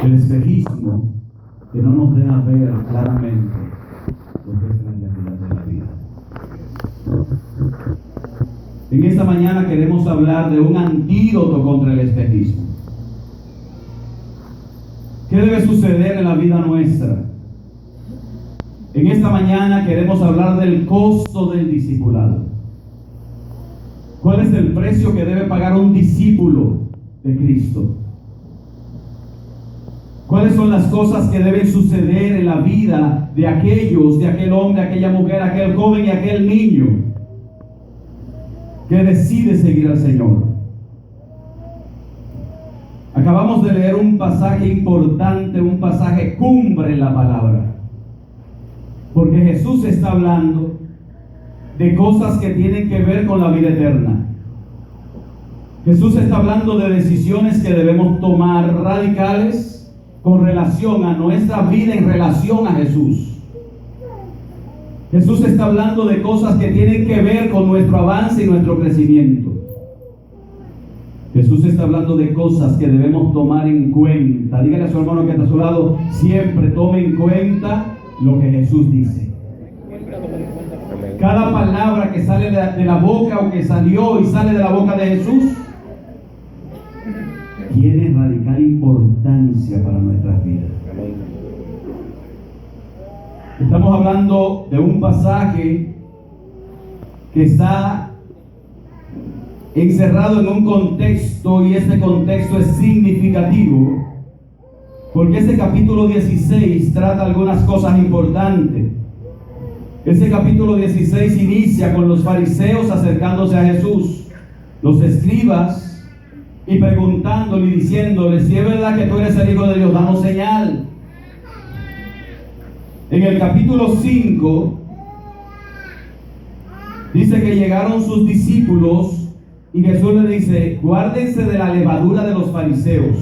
El espejismo que no nos deja ver claramente lo que es la realidad de la vida. En esta mañana queremos hablar de un antídoto contra el espejismo. ¿Qué debe suceder en la vida nuestra? En esta mañana queremos hablar del costo del discipulado. ¿Cuál es el precio que debe pagar un discípulo de Cristo? ¿Cuáles son las cosas que deben suceder en la vida de aquel hombre, aquella mujer, aquel joven y aquel niño que decide seguir al Señor? Acabamos de leer un pasaje importante, un pasaje cumbre en la palabra. Porque Jesús está hablando de cosas que tienen que ver con la vida eterna. Jesús está hablando de decisiones que debemos tomar radicales con relación a nuestra vida en relación a Jesús. Jesús está hablando de cosas que tienen que ver con nuestro avance y nuestro crecimiento. Jesús está hablando de cosas que debemos tomar en cuenta. Dígale a su hermano que está a su lado, siempre tome en cuenta lo que Jesús dice. Cada palabra que sale de la boca o que salió y sale de la boca de Jesús tiene radical importancia para nuestras vidas. Estamos hablando de un pasaje que está encerrado en un contexto, y ese contexto es significativo porque ese capítulo 16 trata algunas cosas importantes. Ese capítulo 16 inicia con los fariseos acercándose a Jesús, los escribas, y preguntándole y diciéndole: si es verdad que tú eres el Hijo de Dios, danos señal. En el capítulo 5 dice que llegaron sus discípulos y Jesús les dice: guárdense de la levadura de los fariseos.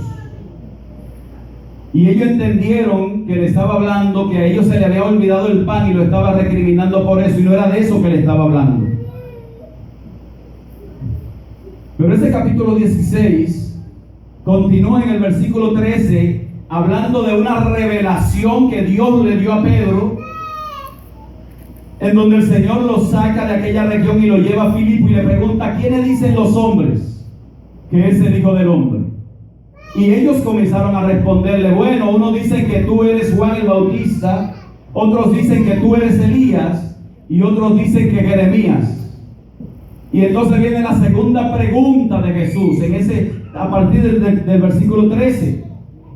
Y ellos entendieron que le estaba hablando, que a ellos se le había olvidado el pan y lo estaba recriminando por eso, y no era de eso que le estaba hablando. Pero ese capítulo 16 continúa en el versículo 13 hablando de una revelación que Dios le dio a Pedro, en donde el Señor lo saca de aquella región y lo lleva a Filipo y le pregunta: ¿quiénes dicen los hombres que es el Hijo del Hombre? Y ellos comenzaron a responderle: bueno, unos dicen que tú eres Juan el Bautista, otros dicen que tú eres Elías, y otros dicen que Jeremías. Y entonces viene la segunda pregunta de Jesús, a partir del versículo 13.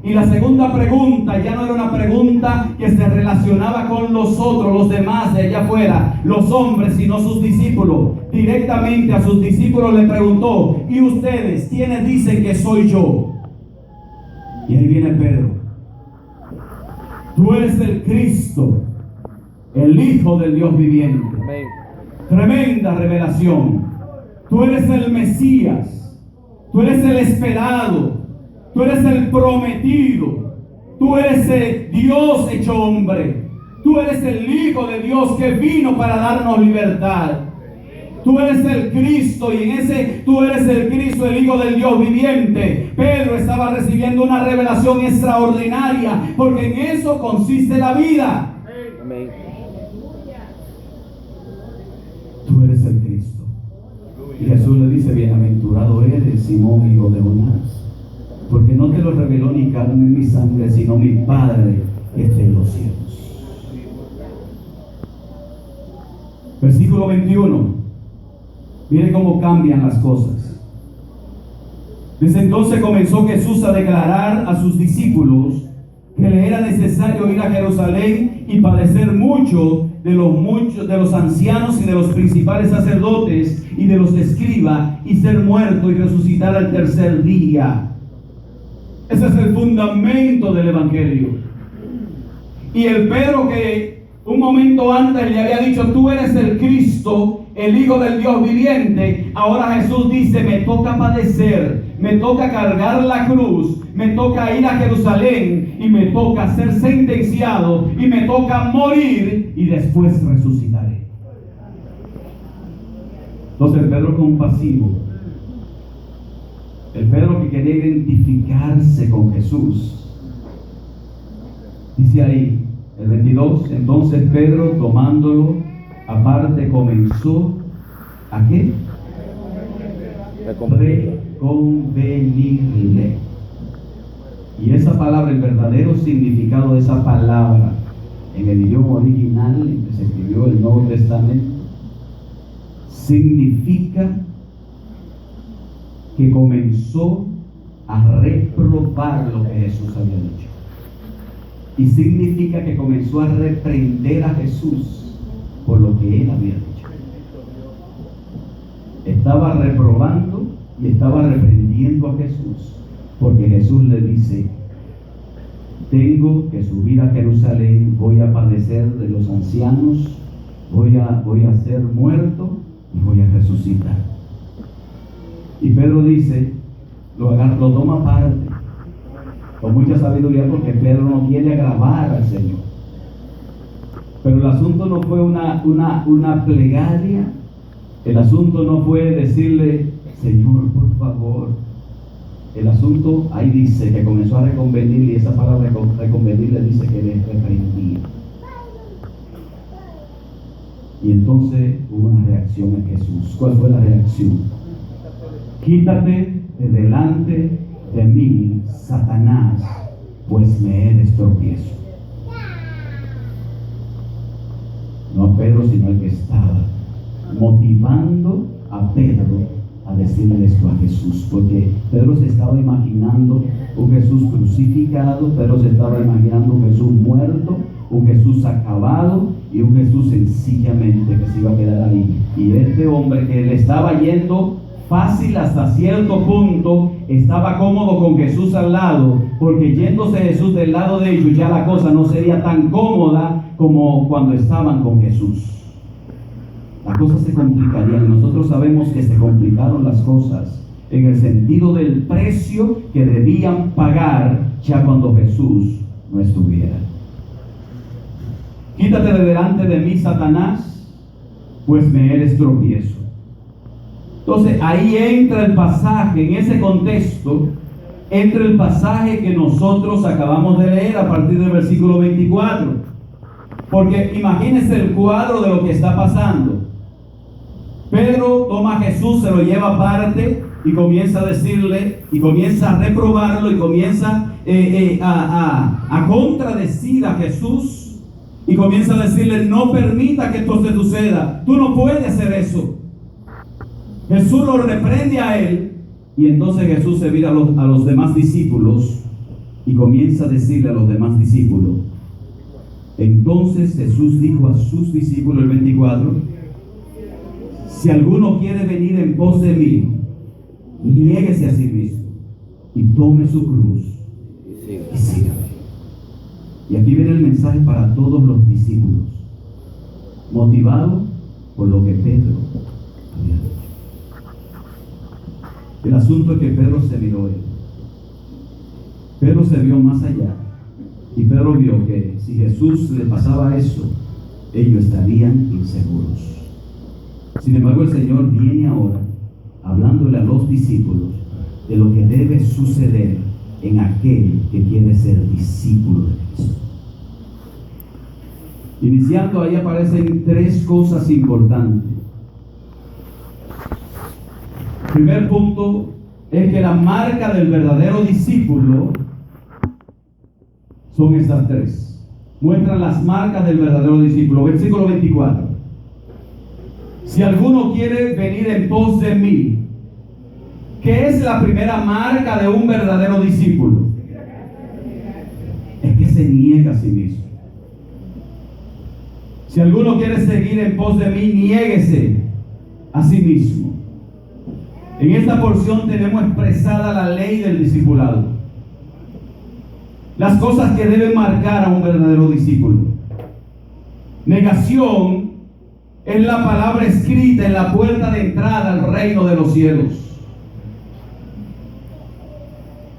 Y la segunda pregunta ya no era una pregunta que se relacionaba con los otros, los demás de allá afuera, los hombres, sino sus discípulos. Directamente a sus discípulos le preguntó: ¿y ustedes quiénes dicen que soy yo? Y ahí viene Pedro: tú eres el Cristo, el Hijo del Dios viviente. Amén. Tremenda revelación. Tú eres el Mesías, tú eres el esperado, tú eres el prometido, tú eres el Dios hecho hombre, tú eres el Hijo de Dios que vino para darnos libertad. Tú eres el Cristo, y tú eres el Cristo, el Hijo del Dios viviente. Pedro estaba recibiendo una revelación extraordinaria, porque en eso consiste la vida. Amén. Tú eres el Cristo. Y Jesús le dice: bienaventurado eres, Simón, hijo de Jonás, porque no te lo reveló ni carne ni sangre, sino mi Padre que está en los cielos. Versículo 21. Miren cómo cambian las cosas. Desde entonces comenzó Jesús a declarar a sus discípulos que le era necesario ir a Jerusalén y padecer mucho de los ancianos y de los principales sacerdotes y de los escribas, y ser muerto y resucitar al tercer día. Ese es el fundamento del Evangelio. Y el Pedro que un momento antes le había dicho: tú eres el Cristo, el Hijo del Dios viviente, ahora Jesús dice: me toca padecer, me toca cargar la cruz, me toca ir a Jerusalén, y me toca ser sentenciado, y me toca morir, y después resucitaré. Entonces el Pedro compasivo, el Pedro que quería identificarse con Jesús, Dice ahí, el 22, entonces Pedro tomándolo aparte comenzó, ¿a qué? Reconvenirle. Y esa palabra, el verdadero significado de esa palabra en el idioma original en que se escribió el Nuevo Testamento, significa que comenzó a reprobar lo que Jesús había dicho. Y significa que comenzó a reprender a Jesús por lo que él había dicho. Estaba reprobando y estaba reprendiendo a Jesús, porque Jesús le dice: tengo que subir a Jerusalén, voy a padecer de los ancianos, voy a ser muerto y voy a resucitar. Y Pedro dice, lo toma aparte, con mucha sabiduría, porque Pedro no quiere agravar al Señor. Pero el asunto no fue una plegaria, el asunto no fue decirle: Señor, por favor. El asunto, ahí dice que comenzó a reconvenir, y esa palabra reconvenir le dice que le reprendía. Y entonces hubo una reacción en Jesús. ¿Cuál fue la reacción? Quítate de delante de mí, Satanás, pues me eres tropiezo. No a Pedro, sino al que estaba motivando a Pedro a decirle esto a Jesús, porque Pedro se estaba imaginando un Jesús crucificado, Pedro se estaba imaginando un Jesús muerto, un Jesús acabado y un Jesús sencillamente que se iba a quedar ahí. Y este hombre, que le estaba yendo fácil hasta cierto punto, estaba cómodo con Jesús al lado, porque yéndose Jesús del lado de ellos, ya la cosa no sería tan cómoda como cuando estaban con Jesús. Las cosas se complicarían, y nosotros sabemos que se complicaron las cosas en el sentido del precio que debían pagar ya cuando Jesús no estuviera. Quítate de delante de mí, Satanás, pues me eres tropiezo. Entonces ahí entra el pasaje, en ese contexto entra el pasaje que nosotros acabamos de leer a partir del versículo 24. Porque imagínense el cuadro de lo que está pasando. Pedro toma a Jesús, se lo lleva aparte y comienza a decirle, y comienza a reprobarlo, y comienza a contradecir a Jesús, y comienza a decirle: no permita que esto te suceda, tú no puedes hacer eso. Jesús lo reprende a él, y entonces Jesús se mira a los demás discípulos y comienza a decirle a los demás discípulos. Entonces Jesús dijo a sus discípulos, el 24: si alguno quiere venir en pos de mí, niéguese a sí mismo y tome su cruz y sígame. Y aquí viene el mensaje para todos los discípulos, motivado por lo que Pedro había dicho. El asunto es que Pedro se miró él. Pedro se vio más allá, y Pedro vio que si Jesús le pasaba eso, ellos estarían inseguros. Sin embargo, el Señor viene ahora hablándole a los discípulos de lo que debe suceder en aquel que quiere ser discípulo de Cristo. Iniciando, ahí aparecen tres cosas importantes. El primer punto es que la marca del verdadero discípulo son estas tres. Muestran las marcas del verdadero discípulo. Versículo 24. Si alguno quiere venir en pos de mí, ¿qué es la primera marca de un verdadero discípulo? Es que se niega a sí mismo. Si alguno quiere seguir en pos de mí, niéguese a sí mismo. En esta porción tenemos expresada la ley del discipulado. Las cosas que deben marcar a un verdadero discípulo. Negación es la palabra escrita en la puerta de entrada al reino de los cielos.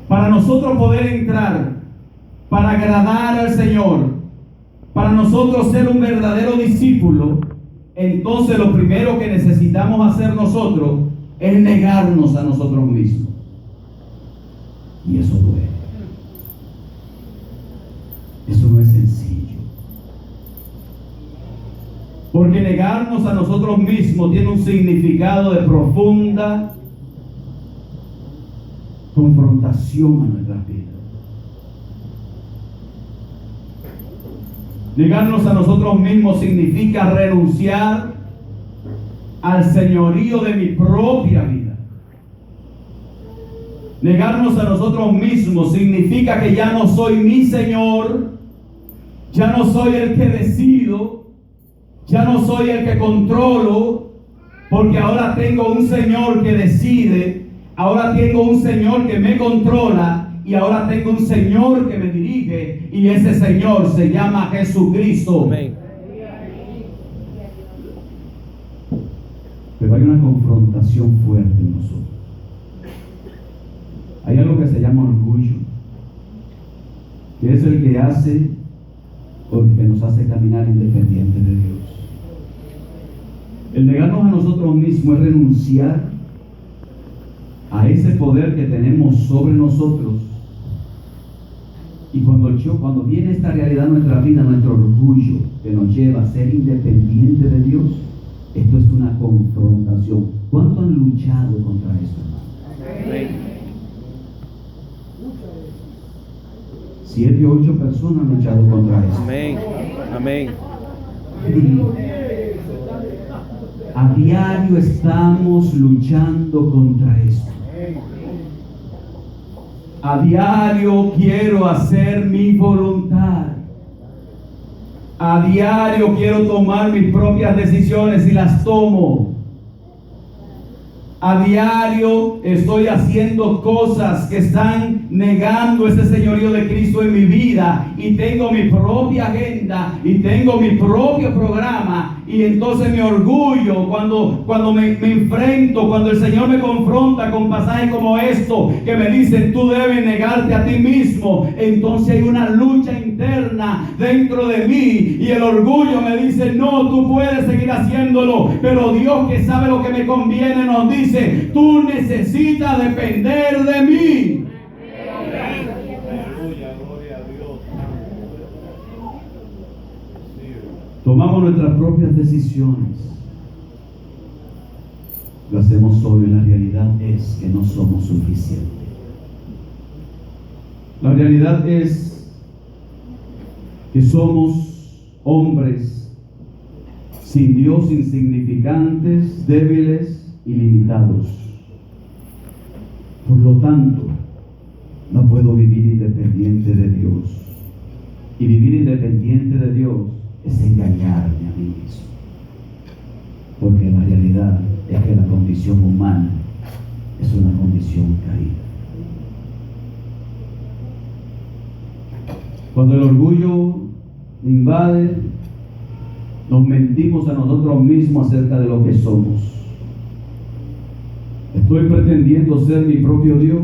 Para nosotros poder entrar, para agradar al Señor, para nosotros ser un verdadero discípulo, entonces lo primero que necesitamos hacer nosotros es negarnos a nosotros mismos. Y eso duele. Eso no es Porque negarnos a nosotros mismos tiene un significado de profunda confrontación a nuestras vidas. Negarnos a nosotros mismos significa renunciar al señorío de mi propia vida. Negarnos a nosotros mismos significa que ya no soy mi Señor, ya no soy el que decido, ya no soy el que controlo, porque ahora tengo un Señor que decide, ahora tengo un Señor que me controla y ahora tengo un Señor que me dirige, y ese Señor se llama Jesucristo. Amén. Pero hay una confrontación fuerte en nosotros. Hay algo que se llama orgullo, que es el que hace o el que nos hace caminar independientes de Dios. El negarnos a nosotros mismos es renunciar a ese poder que tenemos sobre nosotros. Y cuando viene esta realidad en nuestra vida, nuestro orgullo que nos lleva a ser independientes de Dios, esto es una confrontación. ¿Cuánto han luchado contra esto, hermano? Amén. 7 u 8 personas han luchado contra esto. Amén. Amén. A diario estamos luchando contra esto. A diario quiero hacer mi voluntad. A diario quiero tomar mis propias decisiones y las tomo. A diario estoy haciendo cosas que están negando ese señorío de Cristo en mi vida, y tengo mi propia agenda y tengo mi propio programa. Y entonces mi orgullo, cuando me enfrento, cuando el Señor me confronta con pasajes como esto, que me dicen tú debes negarte a ti mismo, entonces hay una lucha interna dentro de mí, y el orgullo me dice no, tú puedes seguir haciéndolo, pero Dios, que sabe lo que me conviene, nos dice tú necesitas depender de mí. Tomamos nuestras propias decisiones, lo hacemos solo, y la realidad es que no somos suficientes. La realidad es que somos hombres sin Dios, insignificantes, débiles y limitados. Por lo tanto, no puedo vivir independiente de Dios. Y vivir independiente de Dios es engañarme a mí mismo. Porque la realidad es que la condición humana es una condición caída. Cuando el orgullo invade, nos mentimos a nosotros mismos acerca de lo que somos. Estoy pretendiendo ser mi propio Dios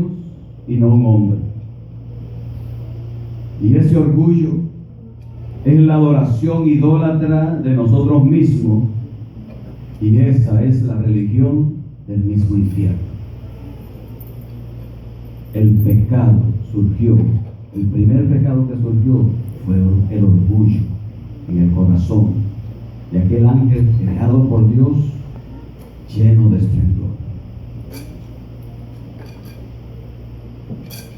y no un hombre. Y ese orgullo es la adoración idólatra de nosotros mismos, y esa es la religión del mismo infierno. El pecado surgió, el primer pecado que surgió fue el orgullo en el corazón de aquel ángel creado por Dios, lleno de esplendor.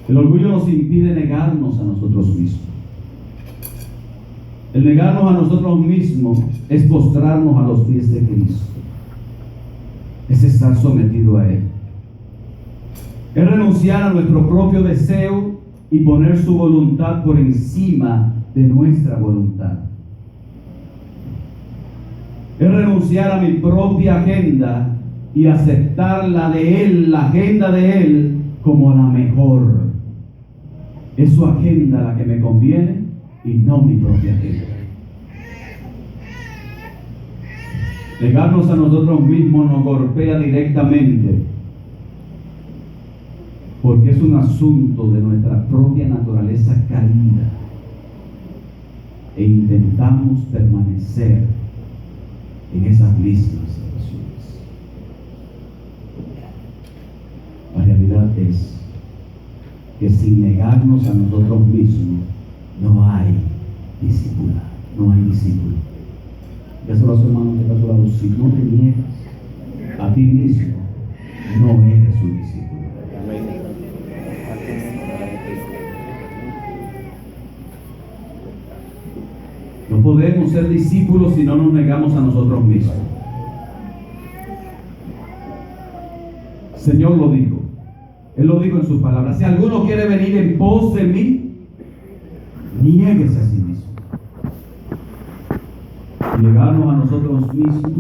El orgullo nos impide negarnos a nosotros mismos. El negarnos a nosotros mismos es postrarnos a los pies de Cristo. Es estar sometido a Él. Es renunciar a nuestro propio deseo y poner su voluntad por encima de nuestra voluntad. Es renunciar a mi propia agenda y aceptar la de Él, la agenda de Él, como la mejor. Es su agenda la que me conviene y no mi propia agenda. Negarnos a nosotros mismos nos golpea directamente, porque es un asunto de nuestra propia naturaleza caída, e intentamos permanecer en esas mismas situaciones. La realidad es que sin negarnos a nosotros mismos no hay discípulo, no hay discípulo. Dígaselo a su hermano que está a su lado. Si no te niegas a ti mismo, no eres un discípulo. No podemos ser discípulos si no nos negamos a nosotros mismos. El Señor lo dijo. Él lo dijo en sus palabras. Si alguno quiere venir en pos de mí, niéguese a sí mismo. Negarnos a nosotros mismos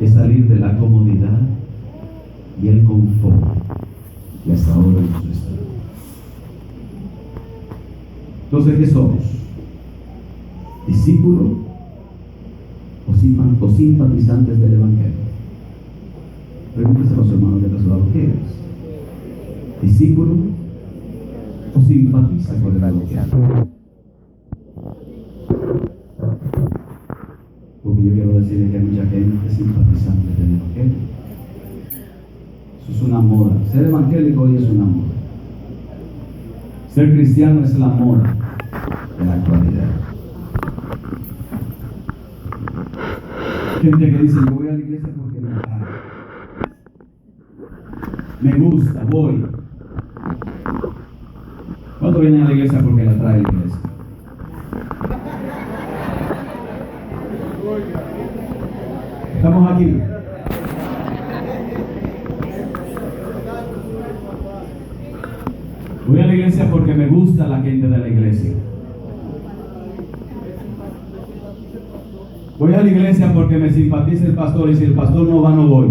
es salir de la comodidad y el confort que hasta ahora hemos estado. Entonces, ¿qué somos? ¿Discípulos o simpatizantes del Evangelio? Pregúntese a los hermanos de la ciudad, ¿qué eres? ¿Discípulo o simpatiza con el Evangelio? Porque yo quiero decirle que hay mucha gente simpatizante del Evangelio. Eso es una moda. Ser evangélico hoy es una moda. Ser cristiano es la moda de la actualidad. Gente que dice, yo voy a la iglesia porque me atrae. Me gusta, voy. ¿Cuántos vienen a la iglesia porque la atrae la iglesia? Estamos aquí. Voy a la iglesia porque me gusta la gente de la iglesia. Voy a la iglesia porque me simpatiza el pastor y si el pastor no va, no voy.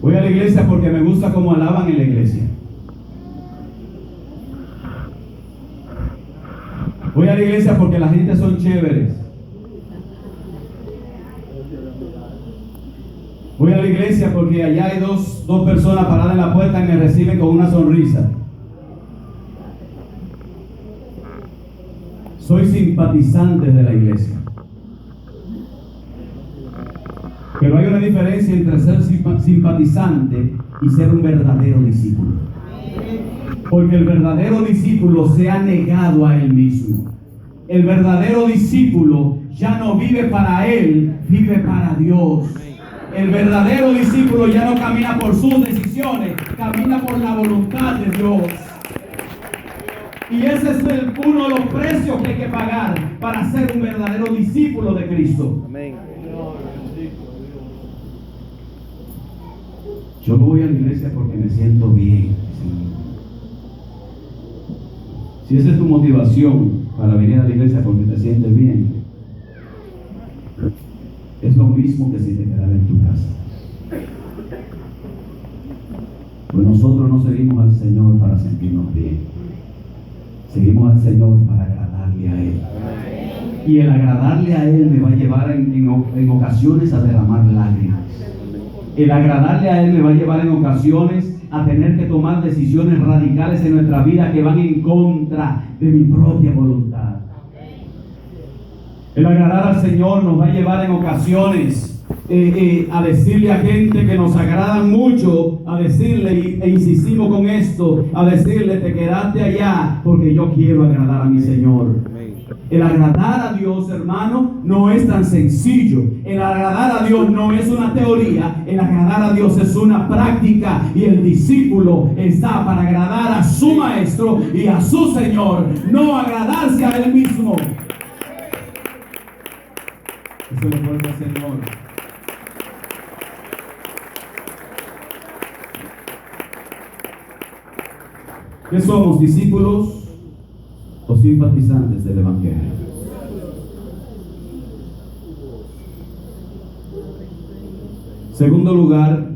Voy a la iglesia porque me gusta cómo alaban en la iglesia. Voy a la iglesia porque la gente son chéveres. Voy a la iglesia porque allá hay dos personas paradas en la puerta y me reciben con una sonrisa. Soy simpatizante de la iglesia. Pero hay una diferencia entre ser simpatizante y ser un verdadero discípulo. Porque el verdadero discípulo se ha negado a él mismo. El verdadero discípulo ya no vive para él, vive para Dios. El verdadero discípulo ya no camina por sus decisiones, camina por la voluntad de Dios. Y ese es uno de los precios que hay que pagar para ser un verdadero discípulo de Cristo. Amén. Yo no voy a la iglesia porque me siento bien. Si esa es tu motivación para venir a la iglesia porque te sientes bien, es lo mismo que si te quedaras en tu casa. Pues nosotros no seguimos al Señor para sentirnos bien. Seguimos al Señor para agradarle a Él. Y el agradarle a Él me va a llevar en ocasiones a derramar lágrimas. El agradarle a Él me va a llevar en ocasiones a tener que tomar decisiones radicales en nuestra vida que van en contra de mi propia voluntad. El agradar al Señor nos va a llevar en ocasiones a decirle a gente que nos agradan mucho, a decirle, e insistimos con esto, a decirle, te quedaste allá porque yo quiero agradar a mi Señor. El agradar a Dios, hermano, no es tan sencillo. El agradar a Dios no es una teoría. El agradar a Dios es una práctica. Y el discípulo está para agradar a su maestro y a su Señor, no agradarse a él mismo. Eso lo vuelve al Señor. ¿Qué somos, discípulos o simpatizantes del Evangelio? Segundo lugar,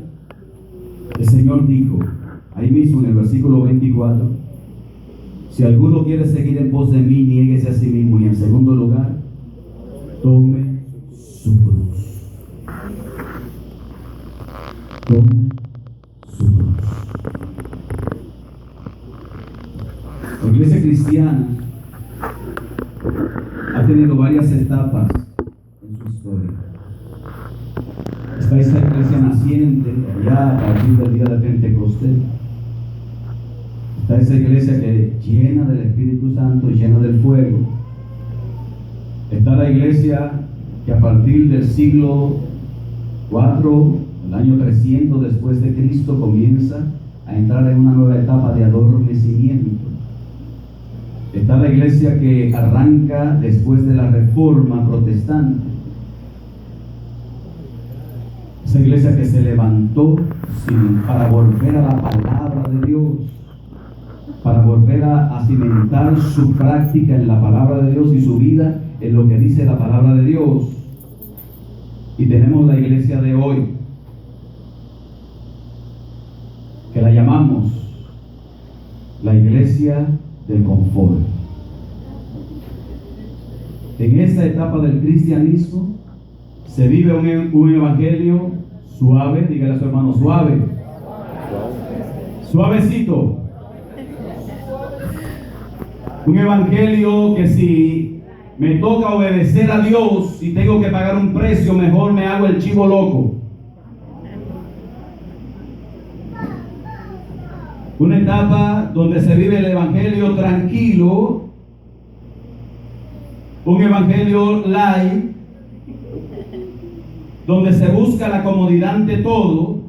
el Señor dijo, ahí mismo en el versículo 24, si alguno quiere seguir en pos de mí, niéguese a sí mismo. Y en segundo lugar, tome su cruz. Tome su cruz. La iglesia cristiana ha tenido varias etapas en su historia. Está esta iglesia naciente allá a partir del día de Pentecostés. Está esa iglesia que llena del Espíritu Santo, llena del fuego. Está la iglesia que a partir del siglo IV, el año 300 después de Cristo, comienza a entrar en una nueva etapa de adormecimiento. Está la iglesia que arranca después de la Reforma Protestante. Esa iglesia que se levantó para volver a la palabra de Dios, para volver a cimentar su práctica en la palabra de Dios y su vida en lo que dice la palabra de Dios. Y tenemos la iglesia de hoy, que la llamamos la iglesia del confort. En esta etapa del cristianismo se vive un evangelio suave, dígale a su hermano, suave, suavecito. Un evangelio que si me toca obedecer a Dios y tengo que pagar un precio, mejor me hago el chivo loco. Una etapa donde se vive el evangelio tranquilo, un evangelio light, donde se busca la comodidad ante todo,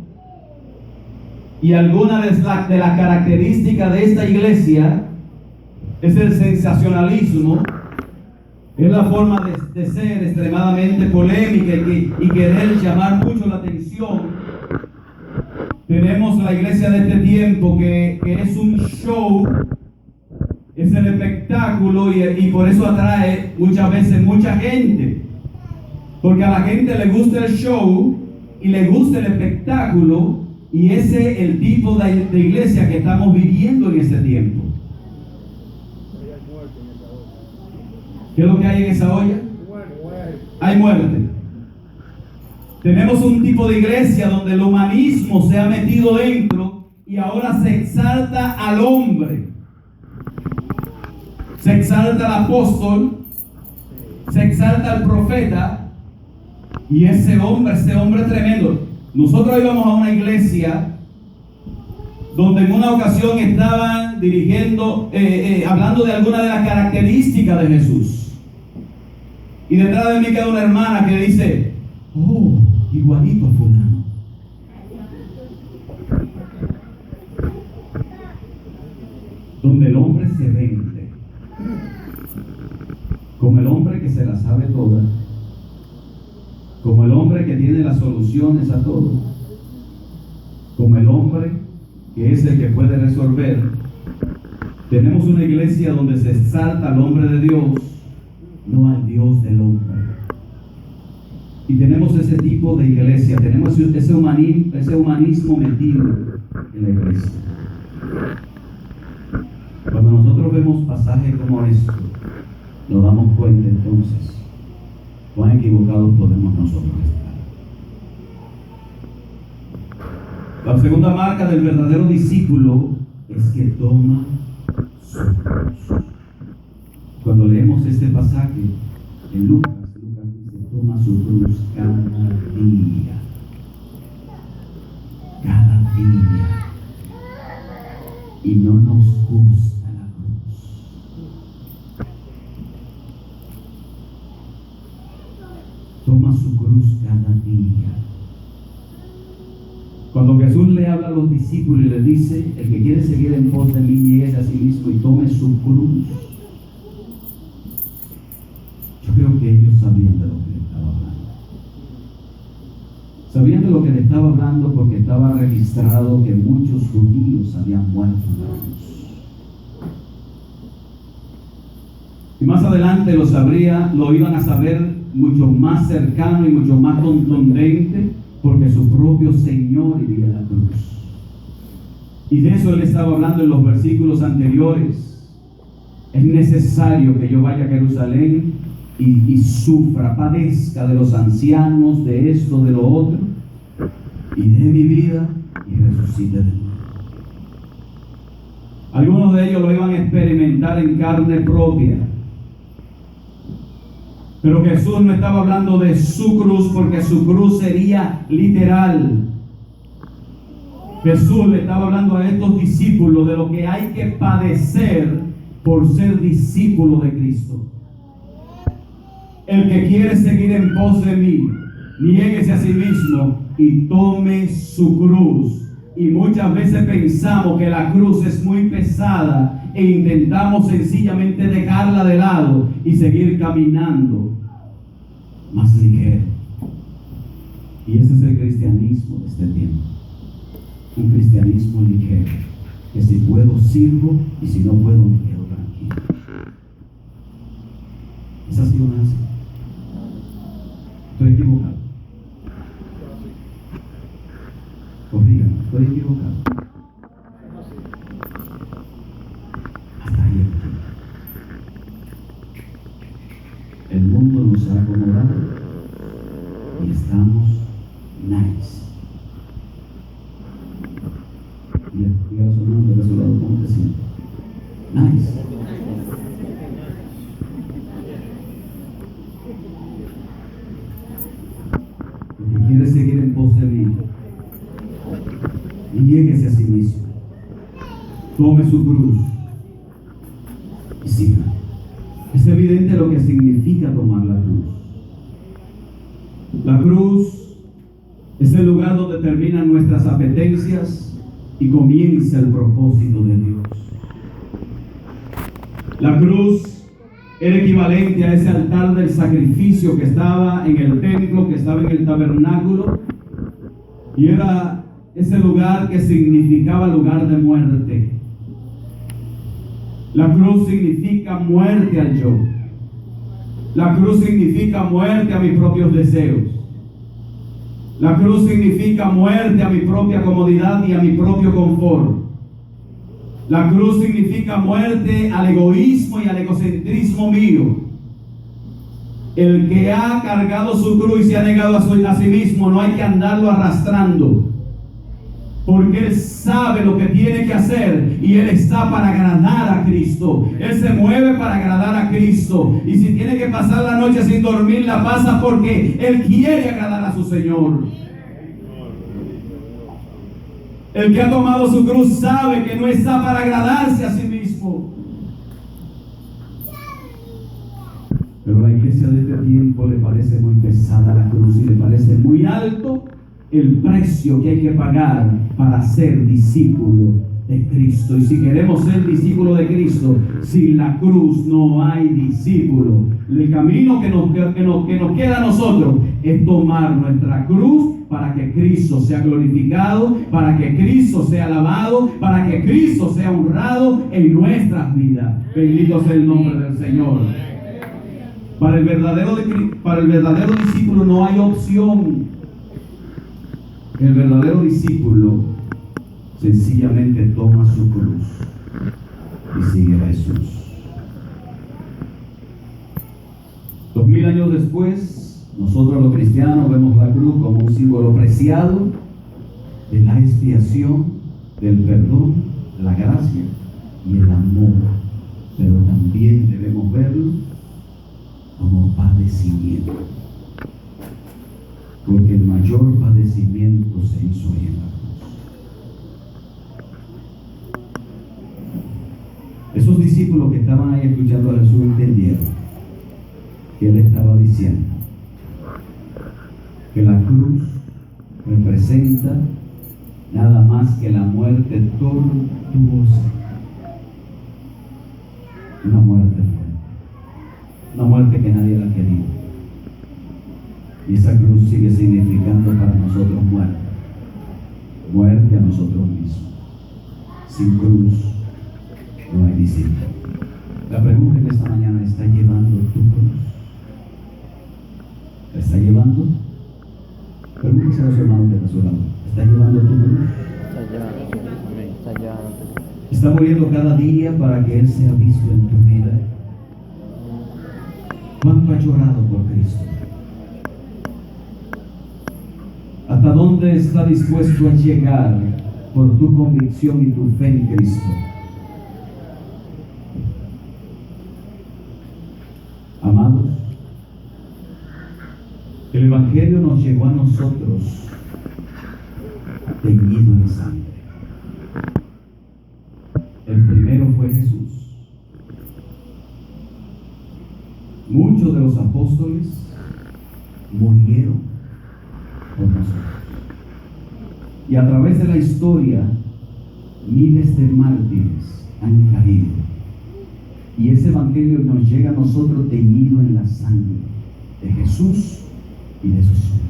y alguna de las características de esta iglesia es el sensacionalismo, es la forma de ser extremadamente polémica y querer llamar mucho la atención. Tenemos la iglesia de este tiempo que es un show, es el espectáculo y por eso atrae muchas veces mucha gente. Porque a la gente le gusta el show y le gusta el espectáculo, y ese es el tipo de iglesia que estamos viviendo en este tiempo. ¿Qué es lo que hay en esa olla? Hay muerte. Tenemos un tipo de iglesia donde el humanismo se ha metido dentro y ahora se exalta al hombre. Se exalta al apóstol, se exalta al profeta, y ese hombre tremendo. Nosotros íbamos a una iglesia donde en una ocasión estaban dirigiendo, hablando de algunas de las características de Jesús. Y detrás de mí queda una hermana que dice: oh, igualito a fulano. Donde el hombre se vende como el hombre que se la sabe toda, como el hombre que tiene las soluciones a todo, como el hombre que es el que puede resolver. Tenemos una iglesia donde se exalta al hombre de Dios, no al Dios del hombre. Y tenemos ese tipo de iglesia, tenemos ese humanismo metido en la iglesia. Cuando nosotros vemos pasajes como esto, nos damos cuenta entonces cuán equivocados podemos nosotros estar. La segunda marca del verdadero discípulo es que toma su cruz. Cuando leemos este pasaje en Lucas dice: toma su cruz cada día. Cada día. Y no nos gusta la cruz. Toma su cruz cada día. Cuando Jesús le habla a los discípulos y les dice: el que quiere seguir en pos de mí, niegue a sí mismo y tome su cruz. Yo creo que ellos sabían de lo que le estaba hablando. Sabían de lo que le estaba hablando porque estaba registrado que muchos judíos habían muerto en la cruz. Y más adelante lo iban a saber mucho más cercano y mucho más contundente, porque su propio Señor iría a la cruz. Y de eso él estaba hablando en los versículos anteriores. Es necesario que yo vaya a Jerusalén y sufra, padezca de los ancianos, de esto, de lo otro, y dé mi vida y resucite de nuevo. Algunos de ellos lo iban a experimentar en carne propia. Pero Jesús no estaba hablando de su cruz, porque su cruz sería literal. Jesús le estaba hablando a estos discípulos de lo que hay que padecer por ser discípulo de Cristo. El que quiere seguir en pos de mí, niéguese a sí mismo y tome su cruz. Y muchas veces pensamos que la cruz es muy pesada e intentamos sencillamente dejarla de lado y seguir caminando más ligero. Y ese es el cristianismo de este tiempo. Un cristianismo ligero, que si puedo sirvo y si no puedo me quedo tranquilo. Esa ha sido una así. Estoy equivocado. Corrígame, estoy equivocado. Hasta ahí el mundo nos ha acomodado y estamos nice. Y a sonando de su lado, ¿cómo te sientes? Nice. El que quiere seguir en pos de mí, niéguese a sí mismo, tome su cruz y siga. Es evidente lo que significa tomar la cruz. La cruz es el lugar donde terminan nuestras apetencias y comienza el propósito de Dios. La cruz era equivalente a ese altar del sacrificio que estaba en el templo, que estaba en el tabernáculo, y era ese lugar que significaba lugar de muerte. La cruz significa muerte al yo. La cruz significa muerte a mis propios deseos. La cruz significa muerte a mi propia comodidad y a mi propio confort. La cruz significa muerte al egoísmo y al egocentrismo mío. El que ha cargado su cruz y se ha negado a sí mismo, no hay que andarlo arrastrando, porque él sabe lo que tiene que hacer y él está para agradar a Cristo. Él se mueve para agradar a Cristo, y si tiene que pasar la noche sin dormir, la pasa porque él quiere agradar a su Señor. El que ha tomado su cruz sabe que no está para agradarse a sí mismo. Pero a la iglesia de este tiempo le parece muy pesada la cruz y le parece muy alto el precio que hay que pagar para ser discípulo de Cristo. Y si queremos ser discípulo de Cristo, sin la cruz no hay discípulo. El camino que nos queda a nosotros es tomar nuestra cruz para que Cristo sea glorificado, para que Cristo sea alabado, para que Cristo sea honrado en nuestras vidas. Bendito sea el nombre del Señor. Para el verdadero discípulo no hay opción. El verdadero discípulo sencillamente toma su cruz y sigue a Jesús. 2000 años después, nosotros los cristianos vemos la cruz como un símbolo preciado de la expiación, del perdón, la gracia y el amor. Pero también debemos verlo como padecimiento, porque el mayor padecimiento se hizo ahí en la cruz. Esos discípulos que estaban ahí escuchando a Jesús entendieron que él estaba diciendo que la cruz representa nada más que la muerte tortuosa, una muerte fuerte, una muerte que nadie la ha querido. Y esa cruz sigue significando para nosotros muerte a nosotros mismos. Sin cruz no hay discípulo. La pregunta en esta mañana: ¿está llevando tu cruz? ¿La está llevando? Pregúntese a su hermano que está a su lado: ¿está llevando tu cruz? Está llevando. ¿Está muriendo cada día para que Él sea visto en tu vida? ¿Cuánto has llorado por Cristo? ¿Hasta dónde está dispuesto a llegar por tu convicción y tu fe en Cristo? Amados, el Evangelio nos llegó a nosotros teñido en sangre. El primero fue Jesús. Muchos de los apóstoles murieron por nosotros. Y a través de la historia, miles de mártires han caído. Y ese evangelio nos llega a nosotros teñido en la sangre de Jesús y de sus hijos.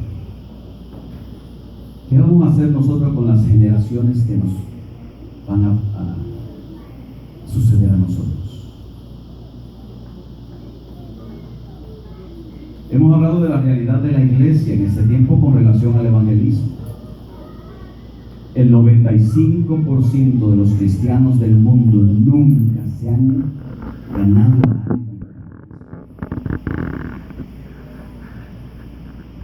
¿Qué vamos a hacer nosotros con las generaciones que nos van a suceder a nosotros? Hemos hablado de la realidad de la iglesia en este tiempo con relación al evangelismo. El 95% de los cristianos del mundo nunca se han ganado a alguien.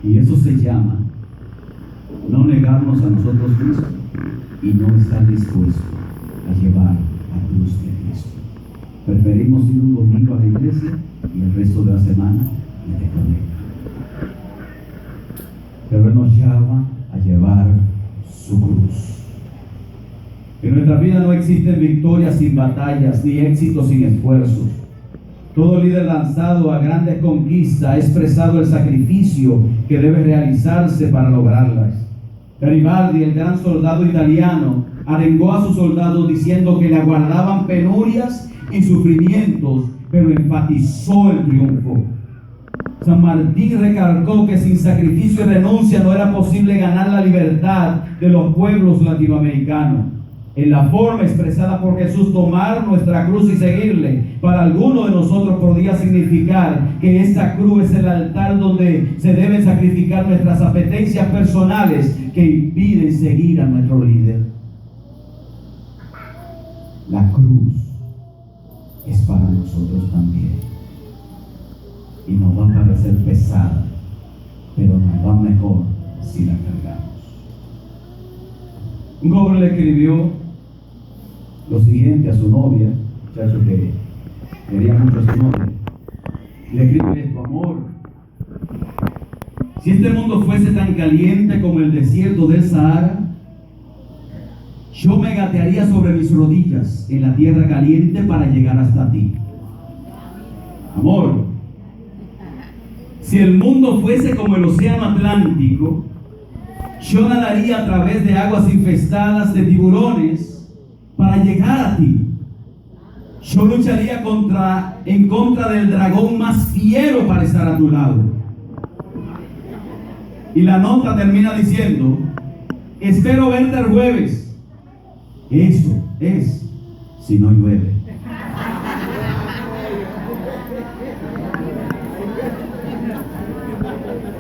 Y eso se llama no negarnos a nosotros mismos y no estar dispuestos a llevar la cruz de Cristo. Preferimos ir un domingo a la iglesia y el resto de la semana le desconecta. Pero Él nos llama a llevar su cruz. En nuestra vida no existen victorias sin batallas, ni éxitos sin esfuerzos. Todo líder lanzado a grandes conquistas ha expresado el sacrificio que debe realizarse para lograrlas. Garibaldi, el gran soldado italiano, arengó a sus soldados diciendo que le aguardaban penurias y sufrimientos, pero enfatizó el triunfo. San Martín recalcó que sin sacrificio y renuncia no era posible ganar la libertad de los pueblos latinoamericanos. En la forma expresada por Jesús, tomar nuestra cruz y seguirle, para algunos de nosotros podría significar que esta cruz es el altar donde se deben sacrificar nuestras apetencias personales que impiden seguir a nuestro líder. La cruz es para nosotros también. Y nos va a parecer pesada, pero nos va mejor si la cargamos. Un joven le escribió lo siguiente a su novia, muchacho que quería mucho a su novia. Le escribe esto: amor, si este mundo fuese tan caliente como el desierto del Sahara, yo me gatearía sobre mis rodillas en la tierra caliente para llegar hasta ti. Amor, si el mundo fuese como el océano Atlántico, yo nadaría a través de aguas infestadas de tiburones para llegar a ti. Yo lucharía en contra del dragón más fiero para estar a tu lado. Y la nota termina diciendo: espero verte el jueves. Eso es si no llueve.